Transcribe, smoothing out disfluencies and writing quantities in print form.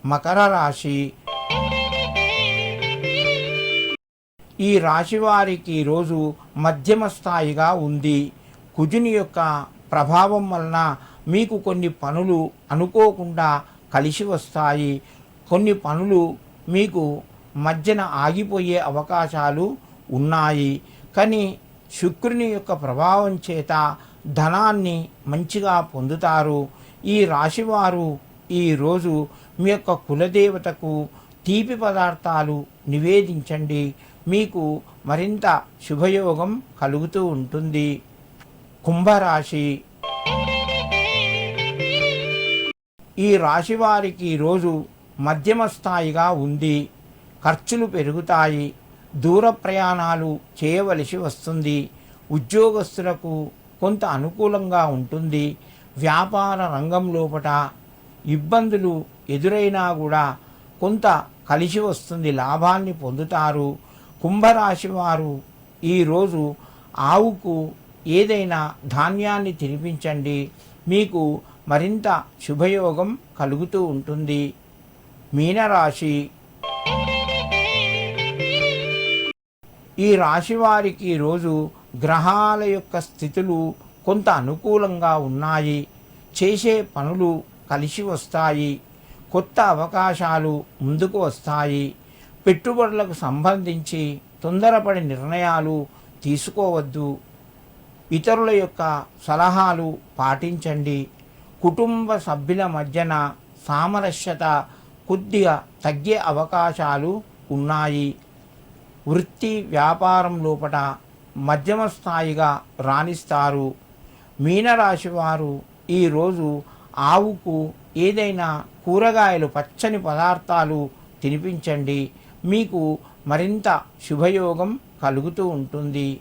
మకర రాశి. ఈ రాశి వారికి రోజు మధ్యమ స్థాయిగా ఉంది. కుజుని యొక్క ప్రభావం వలన మీకు కొన్ని పనులు అనుకోకుండా కలిసి వస్తాయి. కొన్ని పనులు మీకు మధ్యన ఆగిపోయే అవకాశాలు ఉన్నాయి. కానీ శుక్రుని యొక్క ప్రభావం చేత ధనాన్ని మంచిగా పొందుతారు. ఈ రాశివారు ఈరోజు మీ యొక్క కులదేవతకు తీపి పదార్థాలు నివేదించండి. మీకు మరింత శుభయోగం కలుగుతూ ఉంటుంది. కుంభరాశి. ఈ రాశి వారికి రోజు మధ్యమ స్థాయిగా ఉంది. ఖర్చులు పెరుగుతాయి. దూర ప్రయాణాలు చేయవలసి వస్తుంది. ఉద్యోగస్తులకు కొంత అనుకూలంగా ఉంటుంది. వ్యాపార రంగం లోపట ఇబ్బందులు ఎదురైనా కూడా కొంత కలిసి వస్తుంది. లాభాన్ని పొందుతారు. కుంభరాశి వారు ఈరోజు ఆవుకు ఏదైనా ధాన్యాన్ని తినిపించండి. మీకు మరింత శుభయోగం కలుగుతూ ఉంటుంది. మీనరాశి. ఈ రాశి వారికి రోజు గ్రహాల యొక్క స్థితులు కొంత అనుకూలంగా ఉన్నాయి. చేసే పనులు కలిసి వస్తాయి. కొత్త అవకాశాలు ముందుకు వస్తాయి. పెట్టుబడులకు సంబంధించి తొందరపడి నిర్ణయాలు తీసుకోవద్దు. ఇతరుల యొక్క సలహాలు పాటించండి. కుటుంబ సభ్యుల మధ్యన సామరస్యత కొద్దిగా తగ్గే అవకాశాలు ఉన్నాయి. వృత్తి వ్యాపారం లోపల మధ్యమ స్థాయిగా రాణిస్తారు. మీనరాశి వారు ఈరోజు ఆవుకు ఏదైనా కూరగాయలు పచ్చని పదార్థాలు తినిపించండి. మీకు మరింత శుభయోగం కలుగుతూ ఉంటుంది.